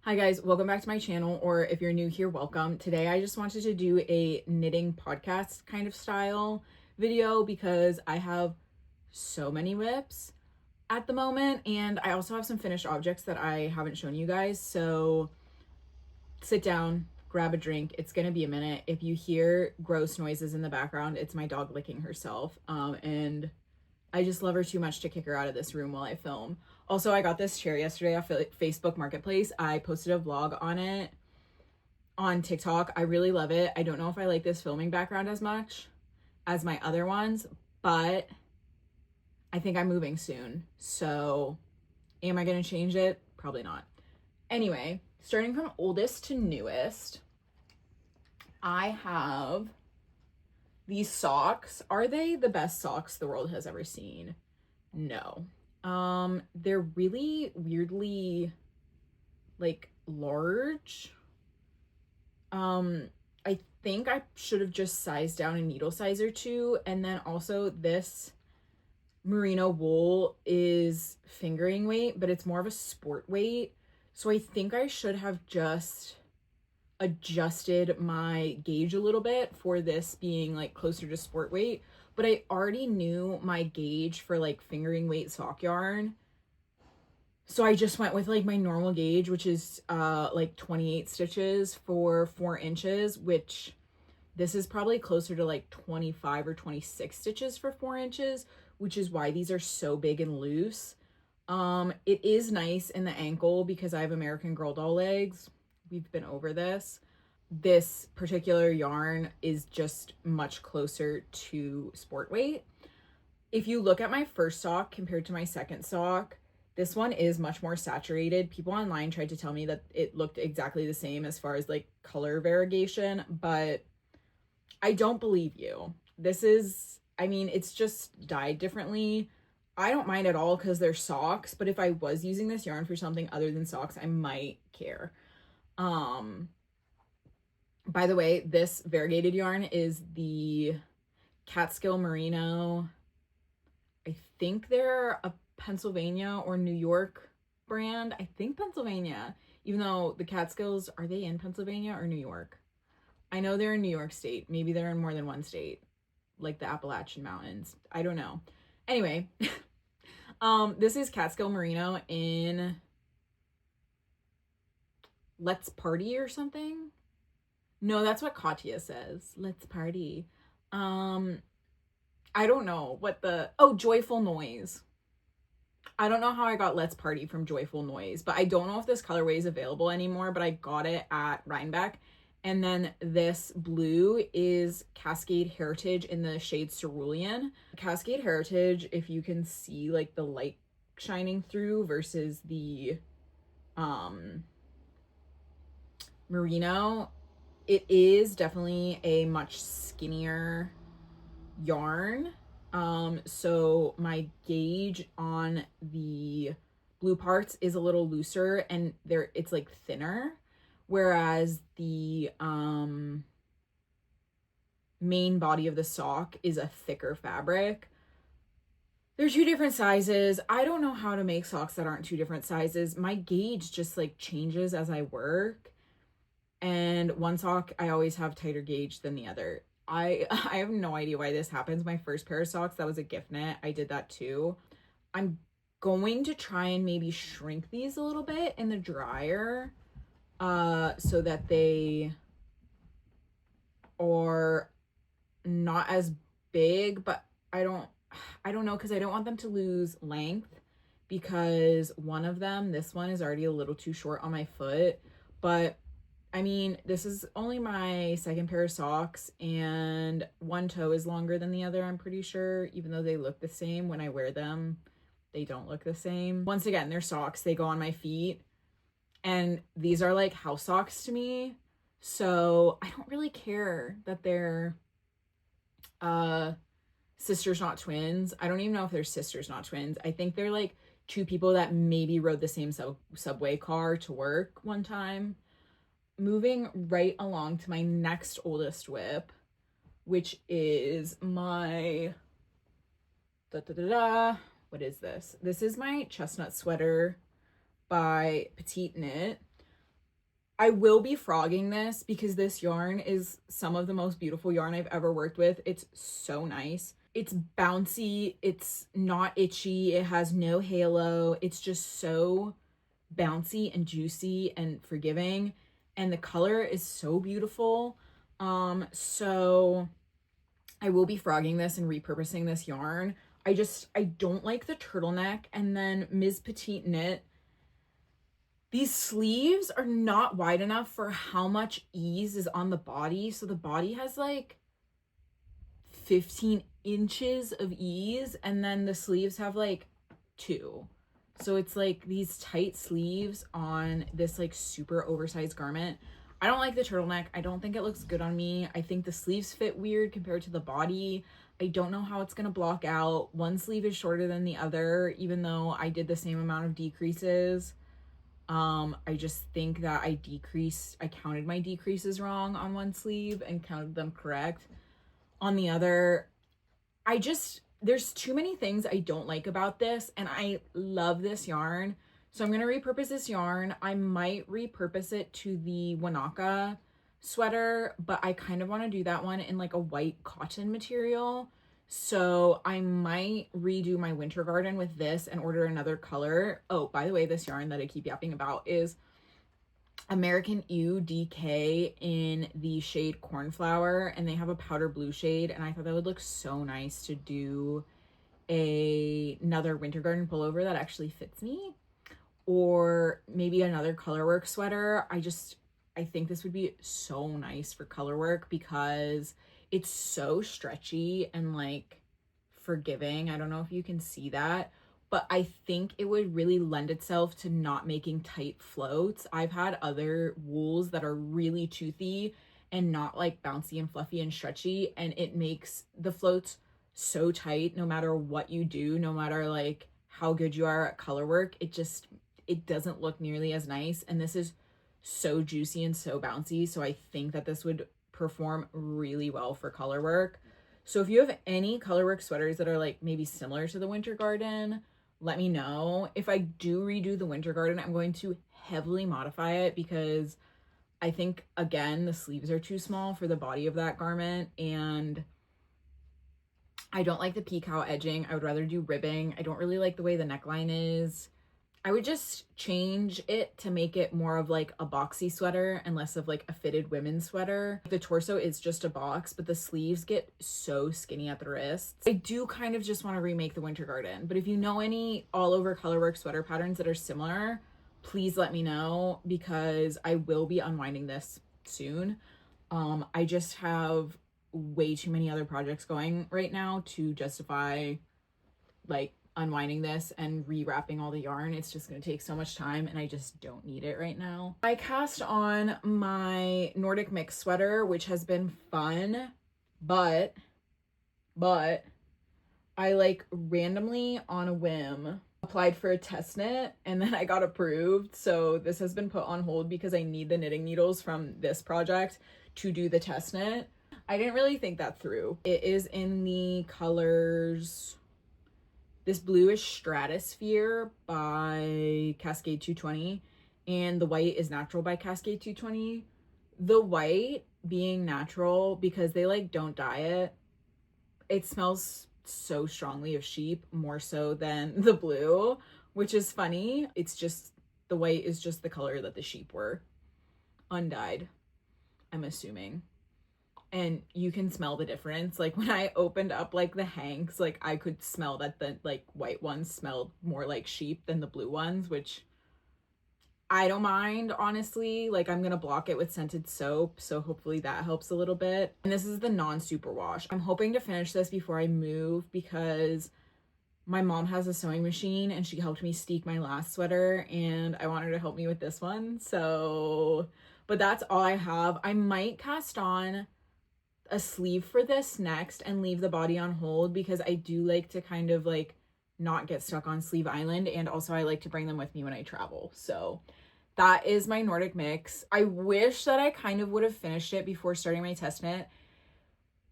Hi guys, welcome back to my channel, or if you're new here, welcome. Today I just wanted to do a knitting podcast kind of style video because I have so many whips at the moment, and I also have some finished objects that I haven't shown you guys. So sit down, grab a drink. It's gonna be a minute. If you hear gross noises in the background, it's my dog licking herself. And I just love her too much to kick her out of this room while I film. Also, I got this chair yesterday off Facebook Marketplace. I posted a vlog on it on TikTok. I really love it. I don't know if I like this filming background as much as my other ones, but I think I'm moving soon. So am I going to change it? Probably not. Anyway, starting from oldest to newest, I have these socks. Are they the best socks the world has ever seen? No. They're really weirdly like large. I think I should have just sized down a needle size or two. And then also this merino wool is fingering weight, but it's more of a sport weight. So I think I should have just adjusted my gauge a little bit for this being like closer to sport weight, but I already knew my gauge for like fingering weight sock yarn, so I just went with like my normal gauge, which is like 28 stitches for 4 inches, which this is probably closer to like 25 or 26 stitches for 4 inches, which is why these are so big and loose. It is nice in the ankle because I have American Girl doll legs. We've been over this. This particular yarn is just much closer to sport weight. If you look at my first sock compared to my second sock, this one is much more saturated. People online tried to tell me that it looked exactly the same as far as like color variegation, but I don't believe you. This is, I mean, it's just dyed differently. I don't mind at all because they're socks, but if I was using this yarn for something other than socks, I might care. By the way, this variegated yarn is the Catskill Merino. I think they're a Pennsylvania or New York brand. I think Pennsylvania, even though the Catskills, are they in Pennsylvania or New York? I know they're in New York State. Maybe they're in more than one state, like the Appalachian Mountains. I don't know. Anyway, this is Catskill Merino in Let's Party or something. No, that's what Katya says. Let's party. I don't know what Joyful Noise. I don't know how I got Let's Party from Joyful Noise, but I don't know if this colorway is available anymore, but I got it at Rhinebeck. And then this blue is Cascade Heritage in the shade Cerulean. Cascade Heritage, if you can see like the light shining through versus the merino, it is definitely a much skinnier yarn. So my gauge on the blue parts is a little looser and it's like thinner, whereas the main body of the sock is a thicker fabric. They're 2 different sizes. I don't know how to make socks that aren't 2 different sizes. My gauge just like changes as I work. And one sock I always have tighter gauge than the other. I have no idea why this happens. My first pair of socks, that was a gift knit. I did that too. I'm going to try and maybe shrink these a little bit in the dryer so that they are not as big, but I don't know, because I don't want them to lose length, because one of them, this one, is already a little too short on my foot. But I mean, this is only my second pair of socks, and one toe is longer than the other, I'm pretty sure, even though they look the same. When I wear them, they don't look the same. Once again, they're socks. They go on my feet, and these are like house socks to me. So I don't really care that they're sisters, not twins. I don't even know if they're sisters, not twins. I think they're like 2 people that maybe rode the same subway car to work one time. Moving right along to my next oldest whip, which is my what is this? This is my chestnut sweater by Petite Knit. I will be frogging this because this yarn is some of the most beautiful yarn I've ever worked with. It's so nice. It's bouncy. It's not itchy. It has no halo. It's just so bouncy and juicy and forgiving. And the color is so beautiful. So I will be frogging this and repurposing this yarn. I don't like the turtleneck. And then Ms. Petite Knit, these sleeves are not wide enough for how much ease is on the body. So the body has like 15 inches of ease, and then the sleeves have like 2. So it's like these tight sleeves on this like super oversized garment. I don't like the turtleneck. I don't think it looks good on me. I think the sleeves fit weird compared to the body. I don't know how it's gonna block out. One sleeve is shorter than the other, even though I did the same amount of decreases. I just think that I counted my decreases wrong on one sleeve and counted them correct on the other. There's too many things I don't like about this, and I love this yarn. So I'm going to repurpose this yarn. I might repurpose it to the Wanaka sweater, but I kind of want to do that one in like a white cotton material. So I might redo my winter garden with this and order another color. Oh, by the way, this yarn that I keep yapping about is American Ew DK in the shade Cornflower, and they have a powder blue shade, and I thought that would look so nice to do another winter garden pullover that actually fits me, or maybe another colorwork sweater. I think this would be so nice for colorwork because it's so stretchy and like forgiving. I don't know if you can see that, but I think it would really lend itself to not making tight floats. I've had other wools that are really toothy and not like bouncy and fluffy and stretchy, and it makes the floats so tight no matter what you do, no matter like how good you are at color work. It doesn't look nearly as nice, and this is so juicy and so bouncy, so I think that this would perform really well for color work. So if you have any colorwork sweaters that are like maybe similar to the winter garden, let me know. If I do redo the winter garden, I'm going to heavily modify it because I think, again, the sleeves are too small for the body of that garment, and I don't like the peacock edging. I would rather do ribbing. I don't really like the way the neckline is. I would just change it to make it more of like a boxy sweater and less of like a fitted women's sweater. The torso is just a box, but the sleeves get so skinny at the wrists. I do kind of just want to remake the winter garden, but if you know any all over colorwork sweater patterns that are similar, please let me know because I will be unwinding this soon. I just have way too many other projects going right now to justify like unwinding this and rewrapping all the yarn. It's just going to take so much time, and I just don't need it right now. I cast on my Nordic mix sweater, which has been fun, but I like randomly on a whim applied for a test knit, and then I got approved. So this has been put on hold because I need the knitting needles from this project to do the test knit. I didn't really think that through. It is in the colors, this blue is Stratosphere by Cascade 220, and the white is Natural by Cascade 220. The white being natural because they like don't dye it. It smells so strongly of sheep, more so than the blue, which is funny. It's just, the white is just the color that the sheep were, undyed, I'm assuming. And you can smell the difference. Like when I opened up like the hanks, like I could smell that the like white ones smelled more like sheep than the blue ones, which I don't mind, honestly. Like I'm gonna block it with scented soap, so hopefully that helps a little bit. And this is the non-superwash. I'm hoping to finish this before I move because my mom has a sewing machine and she helped me steek my last sweater, and I want her to help me with this one. So, but that's all I have. I might cast on a sleeve for this next and leave the body on hold because I do like to kind of like not get stuck on Sleeve Island, and also I like to bring them with me when I travel. So that is my Nordic mix. I wish that I kind of would have finished it before starting my test knit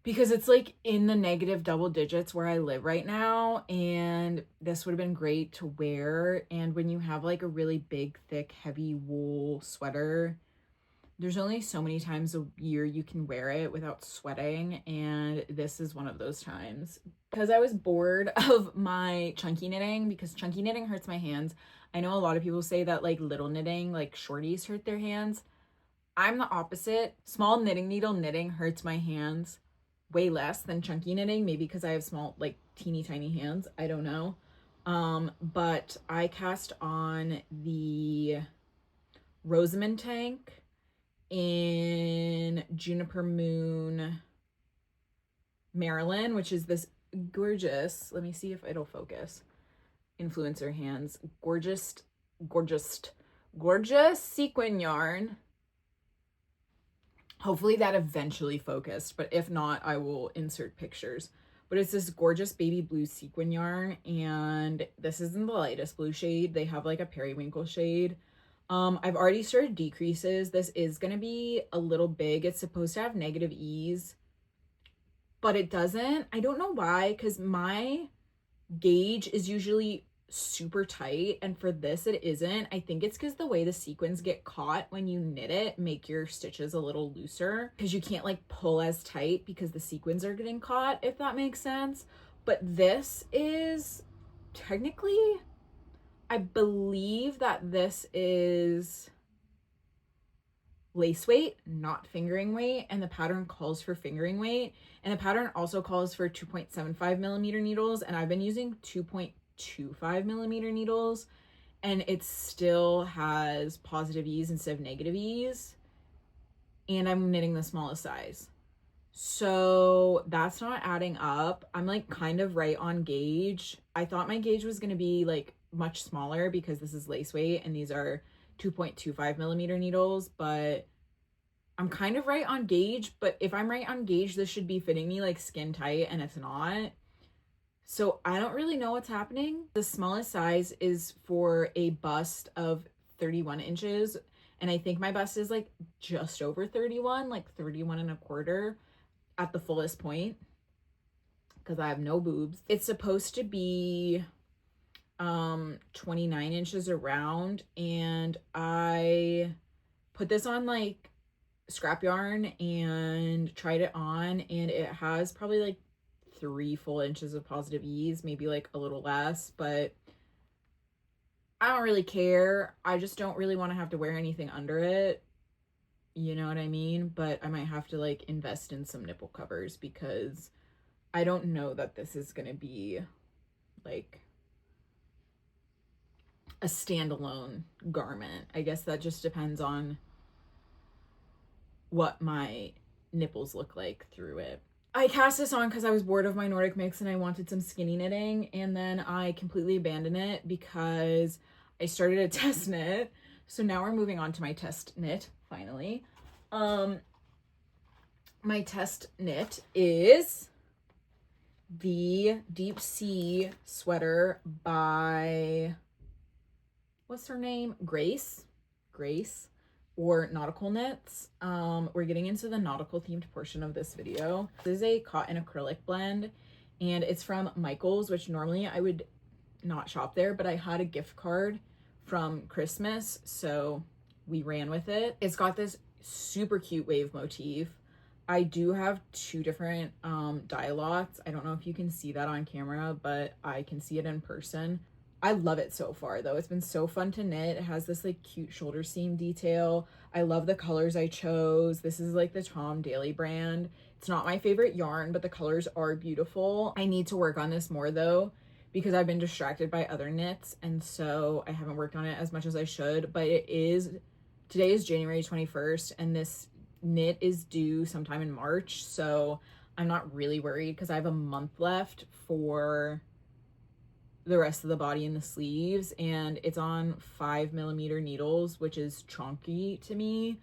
because it's like in the negative double digits where I live right now, and this would have been great to wear. And when you have like a really big, thick, heavy wool sweater, There's only so many times a year you can wear it without sweating, and this is one of those times. Because I was bored of my chunky knitting, because chunky knitting hurts my hands. I know a lot of people say that like little knitting, like shorties, hurt their hands. I'm the opposite. Small knitting needle knitting hurts my hands way less than chunky knitting, maybe because I have small, like teeny tiny hands. I don't know. But I cast on the Roseman tank in Juniper Moon, Maryland, which is this gorgeous, let me see if it'll focus, influencer hands, gorgeous sequin yarn. Hopefully that eventually focused, but if not, I will insert pictures. But it's this gorgeous baby blue sequin yarn, and this isn't the lightest blue shade. They have like a periwinkle shade. I've already started decreases. This is going to be a little big. It's supposed to have negative ease, but it doesn't. I don't know why, because my gauge is usually super tight, and for this it isn't. I think it's because the way the sequins get caught when you knit it make your stitches a little looser, because you can't like pull as tight because the sequins are getting caught, if that makes sense. But this is technically, I believe that this is lace weight, not fingering weight, and the pattern calls for fingering weight, and the pattern also calls for 2.75 millimeter needles, and I've been using 2.25 millimeter needles, and it still has positive ease instead of negative ease, and I'm knitting the smallest size, so that's not adding up. I'm like kind of right on gauge. I thought my gauge was going to be like much smaller because this is lace weight and these are 2.25 millimeter needles, but I'm kind of right on gauge. But if I'm right on gauge, this should be fitting me like skin tight, and it's not. So I don't really know what's happening. The smallest size is for a bust of 31 inches, and I think my bust is like just over 31, like 31 and a quarter at the fullest point, because I have no boobs. It's supposed to be 29 inches around, and I put this on like scrap yarn and tried it on, and it has probably like 3 full inches of positive ease, maybe like a little less, but I don't really care. I just don't really want to have to wear anything under it, you know what I mean? But I might have to like invest in some nipple covers, because I don't know that this is gonna be like a standalone garment. I guess that just depends on what my nipples look like through it. I cast this on because I was bored of my Nordic mix and I wanted some skinny knitting, and then I completely abandoned it because I started a test knit. So now we're moving on to my test knit finally. My test knit is the Deep Sea sweater by, what's her name? Grace, or Nautical Knits. We're getting into the nautical themed portion of this video. This is a cotton acrylic blend, and it's from Michael's, which normally I would not shop there, but I had a gift card from Christmas, so we ran with it. It's got this super cute wave motif. I do have 2 different dye lots. I don't know if you can see that on camera, but I can see it in person. I love it so far though. It's been so fun to knit. It has this like cute shoulder seam detail. I love the colors I chose. This is like the Tom Daly brand. It's not my favorite yarn, but the colors are beautiful. I need to work on this more though, because I've been distracted by other knits, and so I haven't worked on it as much as I should. But today is January 21st, and this knit is due sometime in March, so I'm not really worried because I have a month left for the rest of the body and the sleeves, and it's on 5 millimeter needles, which is chunky to me,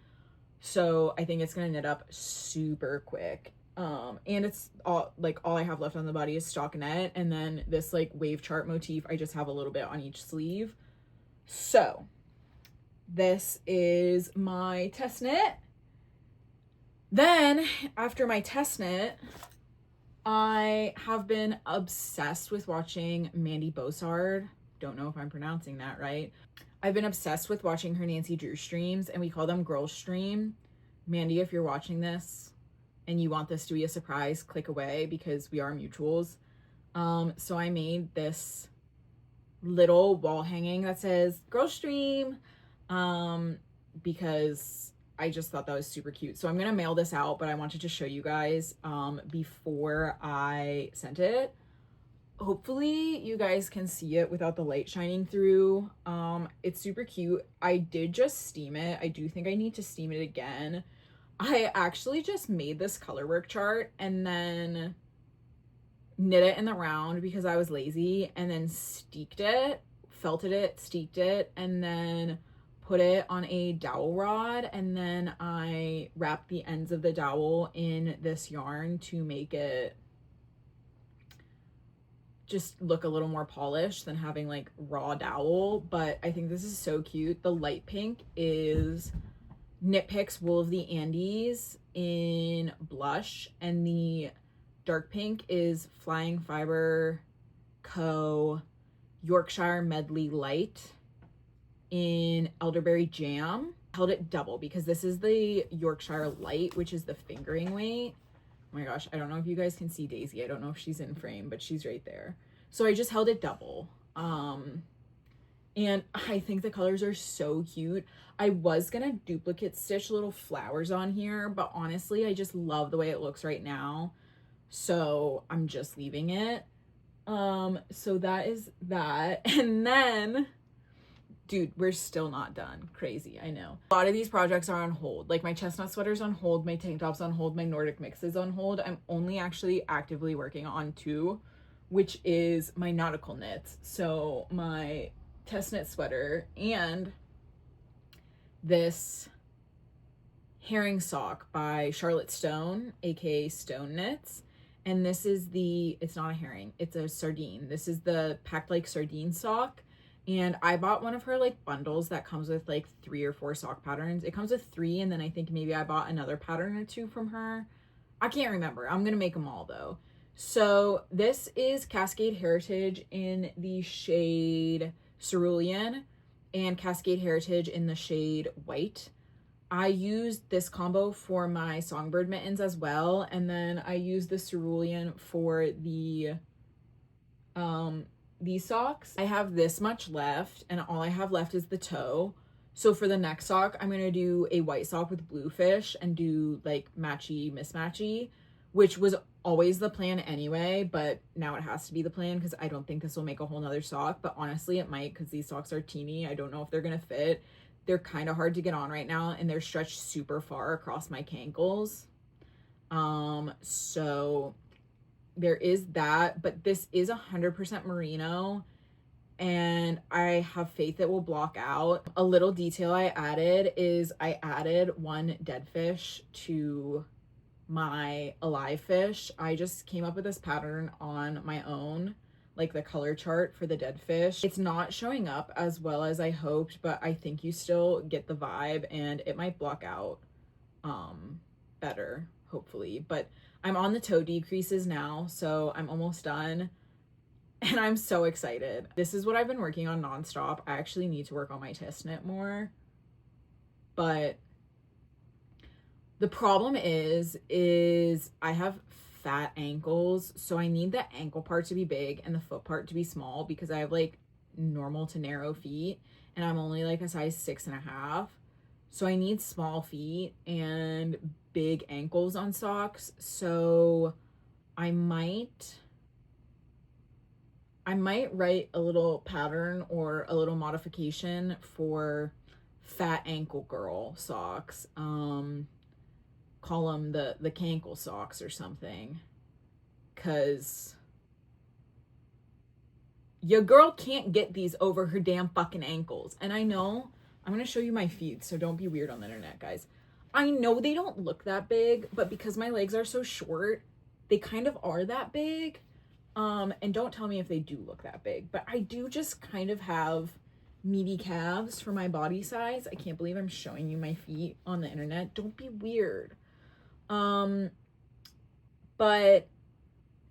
so I think it's gonna knit up super quick. And it's all I have left on the body is stockinette, and then this like wave chart motif I just have a little bit on each sleeve. So this is my test knit. Then after my test knit, I have been obsessed with watching Mandy Bosard. Don't know if I'm pronouncing that right. I've been obsessed with watching her Nancy Drew streams, and we call them Girl Stream. Mandy, if you're watching this and you want this to be a surprise, click away because we are mutuals. So I made this little wall hanging that says Girl Stream, because I just thought that was super cute. So I'm gonna mail this out, but I wanted to show you guys before I sent it. Hopefully you guys can see it without the light shining through. It's super cute. I did just steam it. I do think I need to steam it again. I actually just made this color work chart and then knit it in the round because I was lazy, and then steeked it, felted it, steeked it, and then put it on a dowel rod, and then I wrapped the ends of the dowel in this yarn to make it just look a little more polished than having like raw dowel. But I think this is so cute. The light pink is Knit Picks Wool of the Andes in blush, and the dark pink is Flying Fiber Co. Yorkshire Medley Light in Elderberry Jam. Held it double because this is the Yorkshire Light, which is the fingering weight. Oh my gosh, I don't know if you guys can see Daisy. I don't know if she's in frame, but she's right there. So I just held it double. And I think the colors are so cute. I was gonna duplicate stitch little flowers on here, but honestly, I just love the way it looks right now. So I'm just leaving it. So that is that. And then, dude, we're still not done. Crazy, I know. A lot of these projects are on hold. Like my chestnut sweater's on hold, my tank top's on hold, my Nordic mix is on hold. I'm only actually actively working on 2, which is my nautical knits. So my test knit sweater and this herring sock by Charlotte Stone, aka Stone Knits. And this is it's not a herring, it's a sardine. This is the packed like sardine sock. And I bought one of her like bundles that comes with like 3 or 4 sock patterns. It comes with 3, and then I think maybe I bought another pattern or 2 from her. I can't remember. I'm gonna make them all though. So this is Cascade Heritage in the shade Cerulean and Cascade Heritage in the shade White. I used this combo for my Songbird mittens as well, and then I used the cerulean for the these socks. I have this much left, and all I have left is the toe. So for the next sock, I'm gonna do a white sock with bluefish and do like matchy mismatchy, which was always the plan anyway, but now it has to be the plan because I don't think this will make a whole nother sock, but honestly it might because these socks are teeny. I don't know if they're gonna fit. They're kind of hard to get on right now, and they're stretched super far across my cankles. So there is that, but this is 100% merino, and I have faith it will block out. A little detail I added is I added 1 dead fish to my alive fish. I just came up with this pattern on my own, like the color chart for the dead fish. It's not showing up as well as I hoped, but I think you still get the vibe, and it might block out better, hopefully. But I'm on the toe decreases now, so I'm almost done, and I'm so excited. This is what I've been working on nonstop. I actually need to work on my test knit more, but the problem is I have fat ankles, so I need the ankle part to be big and the foot part to be small because I have like normal to narrow feet, and I'm only like a size 6.5. So I need small feet and big ankles on socks. So I might write a little pattern or a little modification for fat ankle girl socks. Call them the cankle socks or something, because your girl can't get these over her damn fucking ankles. And I know I'm gonna show you my feet, so don't be weird on the internet, guys. I know they don't look that big, but because my legs are so short, they kind of are that big. And don't tell me if they do look that big, but I do just kind of have meaty calves for my body size. I can't believe I'm showing you my feet on the internet. Don't be weird. But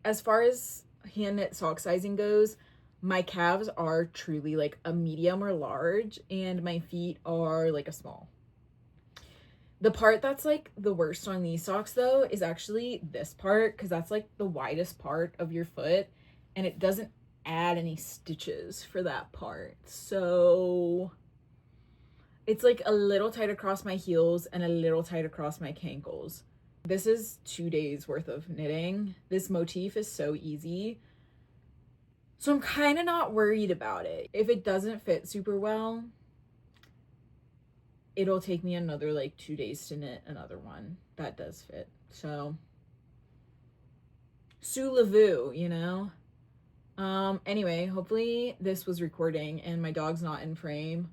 as far as hand knit sock sizing goes, my calves are truly like a medium or large, and my feet are like a small, The part that's like the worst on these socks though is actually this part, because that's like the widest part of your foot and it doesn't add any stitches for that part. So it's like a little tight across my heels and a little tight across my cankles. This is 2 days worth of knitting. This motif is so easy. So I'm kind of not worried about it. If it doesn't fit super well, it'll take me another like 2 days to knit another one that does fit. So sous la vu, you know? Anyway, hopefully this was recording and my dog's not in frame.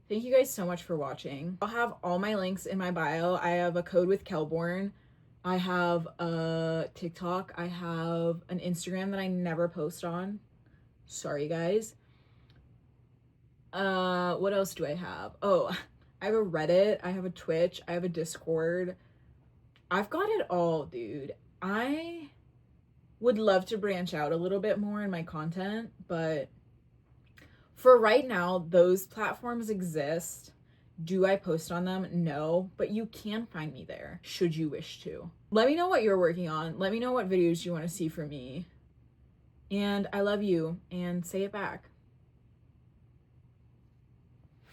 Thank you guys so much for watching. I'll have all my links in my bio. I have a code with Kelborn. I have a TikTok. I have an Instagram that I never post on. Sorry, guys. What else do I have? Oh, I have a Reddit. I have a Twitch. I have a Discord. I've got it all, dude. I would love to branch out a little bit more in my content, but for right now, those platforms exist. Do I post on them? No, but you can find me there should you wish to. Let me know what you're working on. Let me know what videos you want to see from me. And I love you, and say it back.